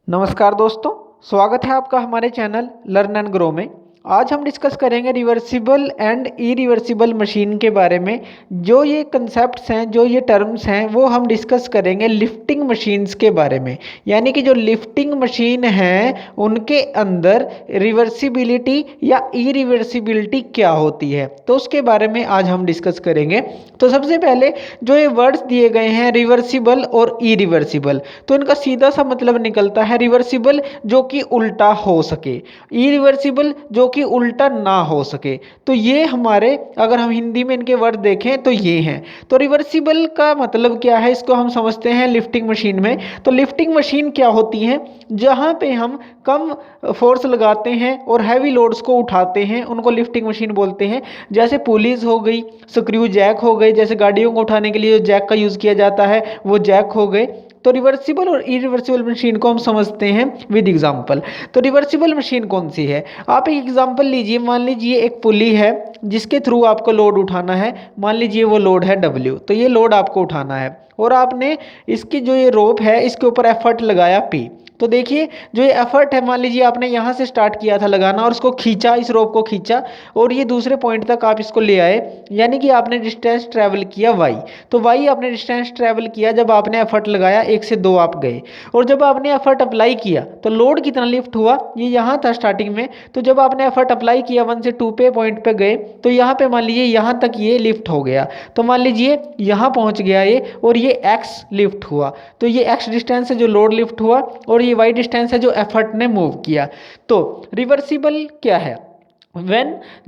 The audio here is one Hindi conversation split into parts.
नमस्कार दोस्तों, स्वागत है आपका हमारे चैनल लर्न एंड ग्रो में। आज हम डिस्कस करेंगे रिवर्सिबल एंड इरिवर्सिबल मशीन के बारे में। जो ये कंसेप्ट्स हैं, जो ये टर्म्स हैं, वो हम डिस्कस करेंगे लिफ्टिंग मशीन्स के बारे में। यानी कि जो लिफ्टिंग मशीन हैं उनके अंदर रिवर्सिबिलिटी या इरिवर्सिबिलिटी क्या होती है, तो उसके बारे में आज हम डिस्कस करेंगे। तो सबसे पहले जो ये वर्ड्स दिए गए हैं रिवर्सिबल और इरिवर्सिबल, तो इनका सीधा सा मतलब निकलता है रिवर्सिबल जो कि उल्टा हो सके, इरिवर्सिबल जो कि उल्टा ना हो सके। तो ये हमारे, अगर हम हिंदी में इनके वर्ड देखें तो ये हैं। तो रिवर्सिबल का मतलब क्या है, इसको हम समझते हैं लिफ्टिंग मशीन में। तो लिफ्टिंग मशीन क्या होती है, जहां पे हम कम फोर्स लगाते हैं और हैवी लोड्स को उठाते हैं, उनको लिफ्टिंग मशीन बोलते हैं। जैसे पुलीज हो गई, स्क्रू जैक हो गए, जैसे गाड़ियों को उठाने के लिए जो जैक का यूज़ किया जाता है वो जैक हो गए। तो रिवर्सिबल और इरिवर्सिबल मशीन को हम समझते हैं विद एग्जांपल। तो रिवर्सिबल मशीन कौन सी है, आप एक एग्जांपल लीजिए। मान लीजिए एक पुली है जिसके थ्रू आपको लोड उठाना है। मान लीजिए वो लोड है W, तो ये लोड आपको उठाना है और आपने इसकी जो ये रोप है इसके ऊपर एफर्ट लगाया P। तो देखिए जो ये एफर्ट है, मान लीजिए आपने यहाँ से स्टार्ट किया था लगाना और इसको खींचा, इस रोप को खींचा और ये दूसरे पॉइंट तक आप इसको ले आए, यानी कि आपने डिस्टेंस ट्रैवल किया y। तो y आपने डिस्टेंस ट्रैवल किया जब आपने एफर्ट लगाया, 1 से 2 आप गए। और जब आपने एफर्ट अप्लाई किया तो लोड कितना लिफ्ट हुआ, ये यहाँ था स्टार्टिंग में। तो जब आपने एफर्ट अप्लाई किया 1 से 2 पे पॉइंट पे गए, तो यहाँ पे मान लीजिए यहाँ तक ये लिफ्ट हो गया। तो मान लीजिए यहाँ पहुँच गया ये और ये x लिफ्ट हुआ। तो ये x डिस्टेंस है जो लोड लिफ्ट हुआ और ये y डिस्टेंस है जो एफर्ट ने मूव किया। तो रिवर्सिबल क्या है,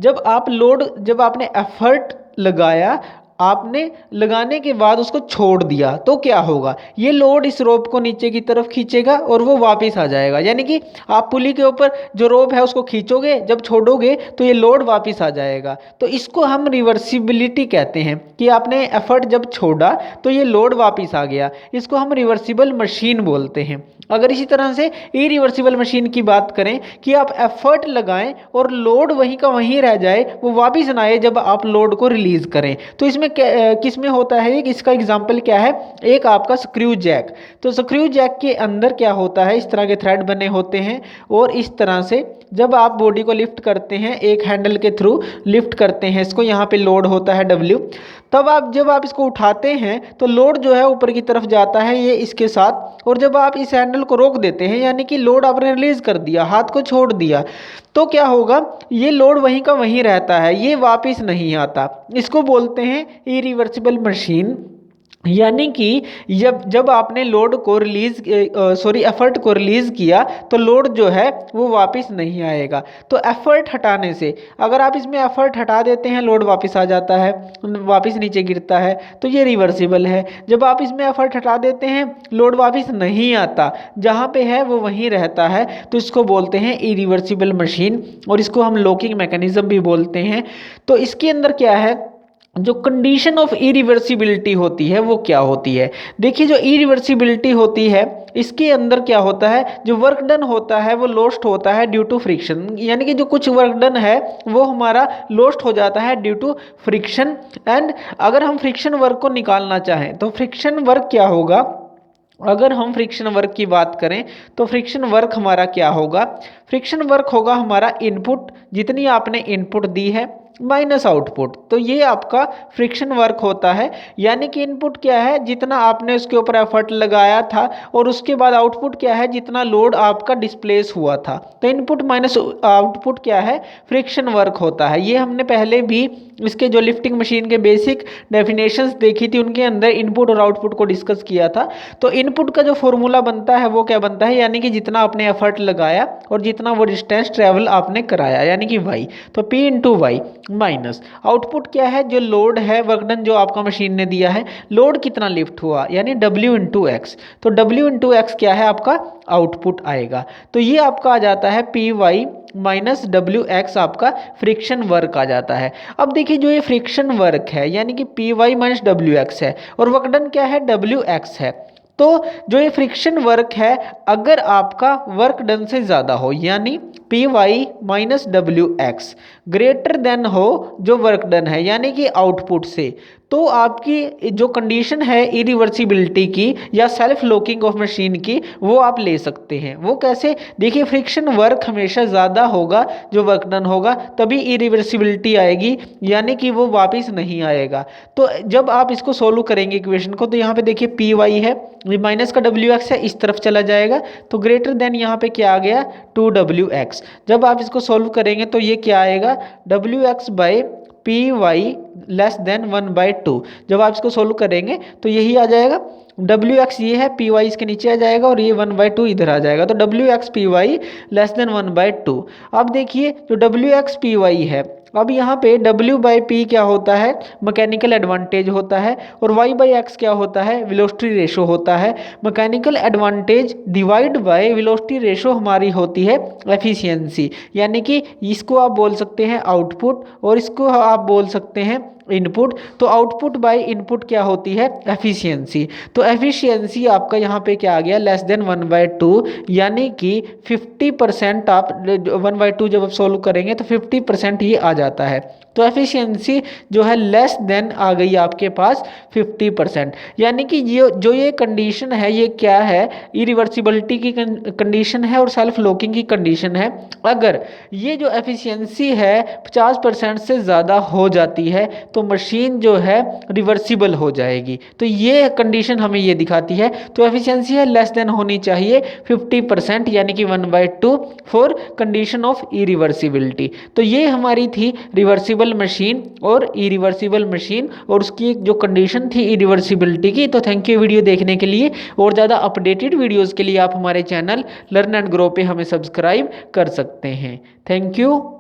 जब आपने एफर्ट लगाया, आपने लगाने के बाद उसको छोड़ दिया, तो क्या होगा, ये लोड इस रोप को नीचे की तरफ खींचेगा और वो वापस आ जाएगा। यानी कि आप पुली के ऊपर जो रोप है उसको खींचोगे, जब छोड़ोगे तो ये लोड वापस आ जाएगा। तो इसको हम रिवर्सिबिलिटी कहते हैं कि आपने एफर्ट जब छोड़ा तो ये लोड वापस आ गया। इसको हम रिवर्सिबल मशीन बोलते हैं। अगर इसी तरह से इरिवर्सिबल मशीन की बात करें कि आप एफर्ट लगाएं और लोड वहीं का वहीं रह जाए, वो वापस ना आए जब आप लोड को रिलीज करें, तो इसमें किस में होता है, इसका एग्जांपल क्या है, एक आपका स्क्रू जैक। तो स्क्रू जैक के अंदर क्या होता है, इस तरह के थ्रेड बने होते हैं और इस तरह से जब आप बॉडी को लिफ्ट करते हैं, एक हैंडल के थ्रू लिफ्ट करते हैं इसको, यहाँ पे लोड होता है W। तब जब आप इसको उठाते हैं तो लोड जो है ऊपर की तरफ जाता है ये इसके साथ, और जब आप इस हैंडल को रोक देते हैं, यानी कि लोड आपने रिलीज कर दिया, हाथ को छोड़ दिया, तो क्या होगा, ये लोड वहीं का वहीं रहता है, ये वापस नहीं आता। इसको बोलते हैं इरिवर्सिबल मशीन। यानी कि जब आपने लोड को एफर्ट को रिलीज किया तो लोड जो है वो वापस नहीं आएगा। तो एफर्ट हटाने से, अगर आप इसमें एफर्ट हटा देते हैं, लोड वापस आ जाता है, वापस नीचे गिरता है, तो ये रिवर्सिबल है। जब आप इसमें एफर्ट हटा देते हैं, लोड वापस नहीं आता, जहाँ पे है वो वहीं रहता है, तो इसको बोलते हैं इरिवर्सिबल मशीन। और इसको हम लॉकिंग मैकेनिज्म भी बोलते हैं। तो इसके अंदर क्या है, जो कंडीशन ऑफ इरिवर्सिबिलिटी होती है वो क्या होती है। देखिए जो इरिवर्सिबिलिटी होती है, इसके अंदर क्या होता है, जो वर्क डन होता है वो लॉस्ट होता है ड्यू टू फ्रिक्शन। यानी कि जो कुछ वर्क डन है वो हमारा लॉस्ट हो जाता है ड्यू टू फ्रिक्शन। एंड अगर हम फ्रिक्शन वर्क को निकालना चाहें तो फ्रिक्शन वर्क क्या होगा, अगर हम फ्रिक्शन वर्क की बात करें तो फ्रिक्शन वर्क हमारा क्या होगा, फ्रिक्शन वर्क होगा हमारा इनपुट, जितनी आपने इनपुट दी है माइनस आउटपुट। तो ये आपका फ्रिक्शन वर्क होता है। यानी कि इनपुट क्या है, जितना आपने उसके ऊपर एफर्ट लगाया था, और उसके बाद आउटपुट क्या है, जितना लोड आपका डिस्प्लेस हुआ था। तो इनपुट माइनस आउटपुट क्या है, फ्रिक्शन वर्क होता है। ये हमने पहले भी इसके जो लिफ्टिंग मशीन के बेसिक डेफिनेशंस देखी थी, उनके अंदर इनपुट और आउटपुट को डिस्कस किया था। तो इनपुट का जो फॉर्मूला बनता है वो क्या बनता है, यानी कि जितना आपने एफर्ट लगाया और जितना वो डिस्टेंस ट्रेवल आपने कराया, यानी कि y। तो P into Y minus output क्या है, जो लोड है, वर्कडन जो आपका मशीन ने दिया है, लोड कितना लिफ्ट हुआ, यानी W इंटू एक्स। तो W इंटू एक्स क्या है, आपका आउटपुट आएगा। तो ये आपका आ जाता है Py माइनस WX, आपका फ्रिक्शन वर्क आ जाता है। अब देखिए जो ये फ्रिक्शन वर्क है, यानी कि Py माइनस WX है, और वर्कडन क्या है, WX है। तो जो ये फ्रिक्शन वर्क है, अगर आपका वर्क डन से ज़्यादा हो, यानी Py minus WX greater than हो जो वर्क डन है, यानी कि आउटपुट से, तो आपकी जो कंडीशन है इरिवर्सिबिलिटी की या सेल्फ लॉकिंग ऑफ मशीन की, वो आप ले सकते हैं। वो कैसे? देखिए, फ्रिक्शन वर्क हमेशा ज़्यादा होगा जो वर्क डन होगा, तभी इरिवर्सिबिलिटी आएगी, यानी कि वो वापस नहीं आएगा। तो जब आप इसको सोल्व करेंगे इक्वेशन को, तो यहाँ पे देखिए पी वाई है, ये माइनस का डब्ल्यू एक्स है, इस तरफ चला जाएगा, तो ग्रेटर देन यहाँ पे क्या आ गया, 2WX। जब आप इसको सोल्व करेंगे तो ये क्या आएगा, WX by P Y less than 1/2। जब आप इसको सोल्व करेंगे तो यही आ जाएगा, WX ये है, पी वाई इसके नीचे आ जाएगा और ये 1/2 इधर आ जाएगा, तो WX P Y less than 1/2। अब देखिए जो WX पी वाई है, अब यहाँ पे W/P क्या होता है, मैकेनिकल एडवांटेज होता है, और Y/X क्या होता है, वेलोसिटी रेशो होता है। Mechanical advantage divide by velocity ratio हमारी होती है एफिशिएंसी, यानी कि इसको आप बोल सकते हैं आउटपुट और इसको आप बोल सकते हैं इनपुट। तो आउटपुट बाय इनपुट क्या होती है, एफिशिएंसी। तो एफिशिएंसी आपका यहाँ पे क्या आ गया, लेस देन 1/2, यानी कि 50% आप 1/2 जब आप सोल्व करेंगे तो 50% ये आ जाता है। तो एफिशिएंसी जो है लेस देन आ गई आपके पास 50%, यानी कि ये जो ये कंडीशन है ये क्या है, इरिवर्सिबिलिटी की कंडीशन है और सेल्फ लॉकिंग की कंडीशन है। अगर ये जो एफिशिएंसी है 50% से ज़्यादा हो जाती है तो मशीन जो है रिवर्सिबल हो जाएगी। तो ये कंडीशन हमें ये दिखाती है। तो एफिशिएंसी है लेस देन होनी चाहिए 50%, यानी कि 1/2 फॉर कंडीशन ऑफ इरिवर्सिबिलिटी। तो ये हमारी थी रिवर्सिबल मशीन और इरिवर्सिबल मशीन, और उसकी जो कंडीशन थी इरिवर्सिबिलिटी की। तो थैंक यू वीडियो देखने के लिए, और ज़्यादा अपडेटेड वीडियोज़ के लिए आप हमारे चैनल लर्न एंड ग्रो पे हमें सब्सक्राइब कर सकते हैं। Thank you.